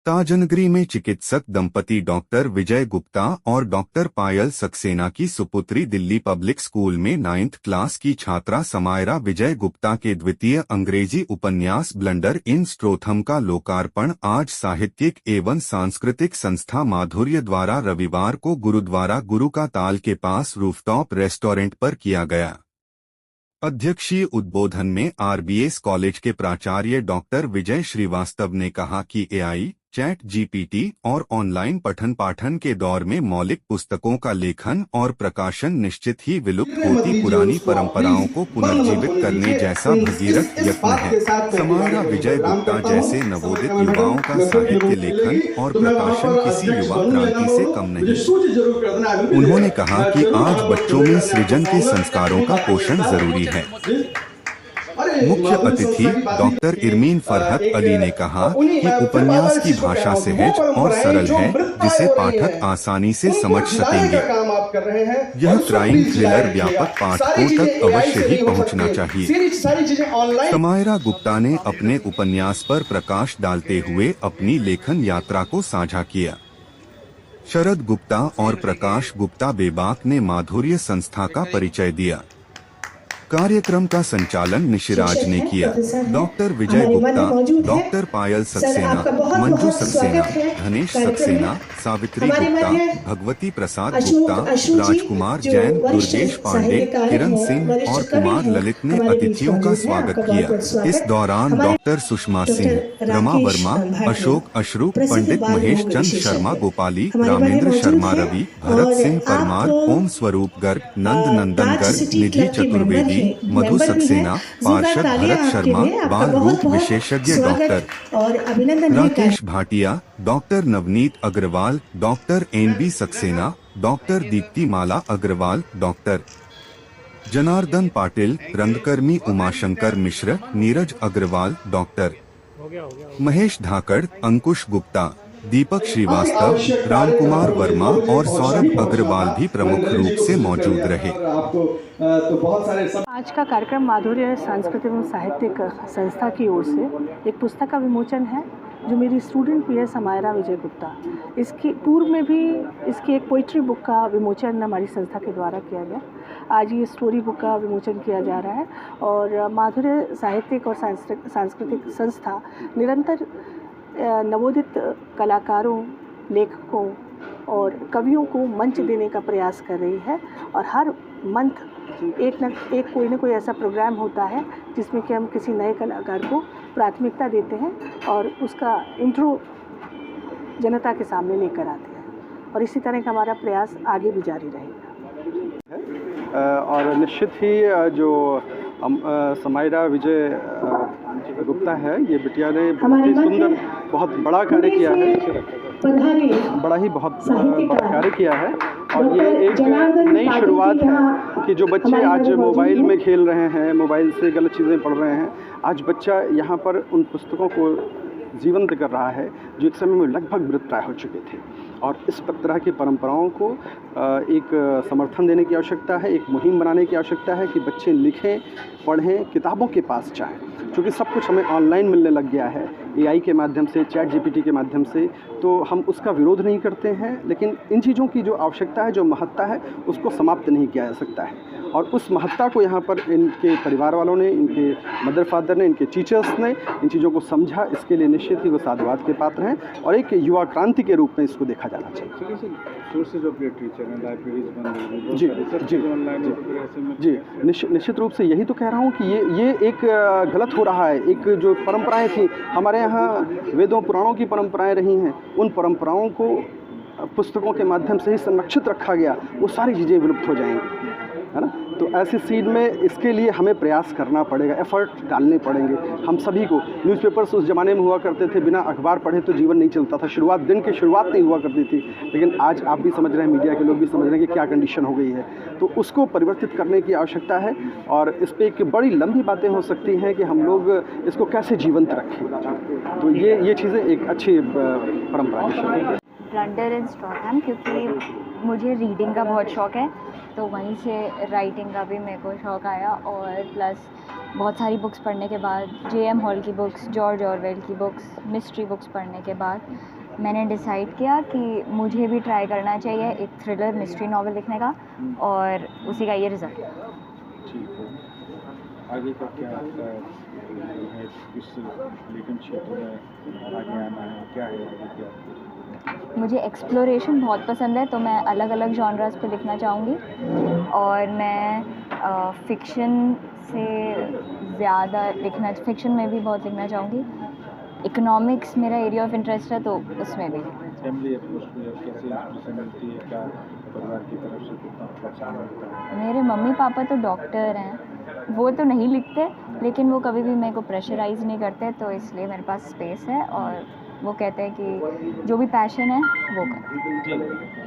ताजनगरी में चिकित्सक दंपति डॉक्टर विजय गुप्ता और डॉक्टर पायल सक्सेना की सुपुत्री दिल्ली पब्लिक स्कूल में 9th क्लास की छात्रा समायरा विजय गुप्ता के द्वितीय अंग्रेजी उपन्यास ब्लंडर इन स्ट्रोथम का लोकार्पण आज साहित्यिक एवं सांस्कृतिक संस्था माधुर्य द्वारा रविवार को गुरुद्वारा गुरु का ताल के पास रूफटॉप रेस्टोरेंट पर किया गया। अध्यक्षीय उद्बोधन में आरबीएस कॉलेज के प्राचार्य डॉक्टर विजय श्रीवास्तव ने कहा कि एआई, चैट जीपीटी और ऑनलाइन पठन पाठन के दौर में मौलिक पुस्तकों का लेखन और प्रकाशन निश्चित ही विलुप्त होती पुरानी परंपराओं को पुनर्जीवित करने जैसा भगीरथ यत्न है। समायरा विजय गुप्ता जैसे नवोदित युवाओं का साहित्य लेखन और प्रकाशन किसी युवा क्रांति से कम नहीं। उन्होंने कहा कि आज बच्चों में सृजन के संस्कारों का पोषण जरूरी है। मुख्य अतिथि डॉक्टर इरमीन फरहत अली ने कहा कि उपन्यास की भाषा सहज और सरल है, जिसे पाठक आसानी से समझ सकेंगे। यह क्राइम थ्रिलर व्यापक पाठकों तक अवश्य ही पहुंचना चाहिए। समायरा गुप्ता ने अपने उपन्यास पर प्रकाश डालते हुए अपनी लेखन यात्रा को साझा किया। शरद गुप्ता और प्रकाश गुप्ता बेबाक ने माधुर्य संस्था का परिचय दिया। कार्यक्रम का संचालन निशिराज ने किया। डॉक्टर विजय गुप्ता, डॉक्टर पायल सक्सेना, मंजू सक्सेना, धनेश सक्सेना, सावित्री गुप्ता, भगवती प्रसाद गुप्ता, राजकुमार जैन, दुर्गेश पांडे, किरण सिंह और कुमार ललित ने अतिथियों का स्वागत किया। इस दौरान डॉक्टर सुषमा सिंह, रमा वर्मा, अशोक अश्रु, पंडित महेश चंद शर्मा गोपाली, रामेंद्र शर्मा रवि, भरत सिंह परमार, ओम स्वरूप गर्ग, नंद नंदन गर्ग, निधि चतुर्वेदी, मधु सक्सेना, पार्षद भरत शर्मा, बाल रूप विशेषज्ञ doctor Rakesh Bhatia, doctor Navneet Agarwal, doctor NB Saxena, doctor Deepti Mala Agarwal, doctor Janardan Patil, रंगकर्मी उमाशंकर मिश्र, नीरज अग्रवाल, डॉक्टर महेश धाकड़, अंकुश गुप्ता, दीपक श्रीवास्तव, रामकुमार वर्मा और सौरभ अग्रवाल भी प्रमुख रूप से मौजूद रहे। आज का कार्यक्रम माधुर्य सांस्कृतिक एवं साहित्यिक संस्था की ओर से एक पुस्तक का विमोचन है, जो मेरी स्टूडेंट भी है समायरा विजय गुप्ता। इसकी पूर्व में भी इसकी एक पोइट्री बुक का विमोचन हमारी संस्था के द्वारा किया गया। आज ये स्टोरी बुक का विमोचन किया जा रहा है और माधुर्य साहित्यिक और सांस्कृतिक संस्था निरंतर नवोदित कलाकारों, लेखकों और कवियों को मंच देने का प्रयास कर रही है और हर मंथ एक कोई ना कोई ऐसा प्रोग्राम होता है जिसमें कि हम किसी नए कलाकार को प्राथमिकता देते हैं और उसका इंट्रो जनता के सामने लेकर आते हैं और इसी तरह का हमारा प्रयास आगे भी जारी रहेगा। और निश्चित ही जो समायरा विजय गुप्ता है, ये बिटिया ने बहुत ही सुंदर, बहुत बड़ा कार्य किया है, बहुत बड़ा कार्य किया है और ये एक नई शुरुआत है कि जो बच्चे आज मोबाइल में खेल रहे हैं, मोबाइल से गलत चीज़ें पढ़ रहे हैं, आज बच्चा यहाँ पर उन पुस्तकों को जीवंत कर रहा है जो एक समय में लगभग विलुप्तप्राय हो चुके थे। और इस तरह की परंपराओं को एक समर्थन देने की आवश्यकता है, एक मुहिम बनाने की आवश्यकता है कि बच्चे लिखें, पढ़ें, किताबों के पास जाएं, क्योंकि सब कुछ हमें ऑनलाइन मिलने लग गया है, एआई के माध्यम से, चैट जीपीटी के माध्यम से। तो हम उसका विरोध नहीं करते हैं, लेकिन इन चीज़ों की जो आवश्यकता है, जो महत्ता है, उसको समाप्त नहीं किया जा सकता है। और उस महत्ता को यहाँ पर इनके परिवार वालों ने, इनके मदर फादर ने, इनके टीचर्स ने इन चीज़ों को समझा। इसके लिए निश्चित ही वो साधुवाद के पात्र हैं और एक युवा क्रांति के रूप में इसको देखा जाना चाहिए। सोर्सेज ऑफ लिटरेचर हैं, लाइब्रेरीज बंद हो गई, जी, निश्चित रूप से यही तो कह रहा हूँ कि ये एक गलत हो रहा है। एक जो परंपराएं थी हमारे यहाँ, वेदों पुराणों की परंपराएं रही हैं, उन परंपराओं को पुस्तकों के माध्यम से ही संरक्षित रखा गया, वो सारी चीज़ें विलुप्त हो जाएंगी, है ना। तो ऐसी सीन में इसके लिए हमें प्रयास करना पड़ेगा, एफर्ट डालने पड़ेंगे हम सभी को। न्यूज़पेपर्स उस ज़माने में हुआ करते थे, बिना अखबार पढ़े तो जीवन नहीं चलता था, दिन की शुरुआत नहीं हुआ करती थी, लेकिन आज आप भी समझ रहे हैं, मीडिया के लोग भी समझ रहे हैं कि क्या कंडीशन हो गई है। तो उसको परिवर्तित करने की आवश्यकता है और इस पर एक बड़ी लंबी बातें हो सकती हैं कि हम लोग इसको कैसे जीवंत रखें। तो ये चीज़ें एक अच्छी परंपरा है। ब्लंडर इन स्ट्रोथम, क्योंकि मुझे रीडिंग का बहुत शौक़ है, तो वहीं से राइटिंग का भी मेरे को शौक़ आया और प्लस बहुत सारी बुक्स पढ़ने के बाद, J.M. हॉल की बुक्स, जॉर्ज ऑरवेल की बुक्स, मिस्ट्री बुक्स पढ़ने के बाद मैंने डिसाइड किया कि मुझे भी ट्राई करना चाहिए एक थ्रिलर मिस्ट्री नॉवल लिखने का, और उसी का ये रिज़ल्ट। ठीक है, आगे का क्या आपका है, किस लेखन क्षेत्र में आगे आना है, क्या है आगे क्या? मुझे एक्सप्लोरेशन बहुत पसंद है, तो मैं अलग अलग जॉनरास पे लिखना चाहूँगी, और मैं फ़िक्शन से ज़्यादा फिक्शन में भी बहुत लिखना चाहूँगी। इकोनॉमिक्स मेरा एरिया ऑफ इंटरेस्ट है, तो उसमें भी। फैमिली अप्रोच में कैसे इंस्पिरेशन मिलती है, क्या परिवार की तरफ से कितना प्रोत्साहन मिलता है? मेरे मम्मी पापा तो डॉक्टर हैं, वो तो नहीं लिखते, लेकिन वो कभी भी मेरे को प्रेशराइज़ नहीं करते, तो इसलिए मेरे पास स्पेस है, और वो कहते हैं कि जो भी पैशन है वो कर।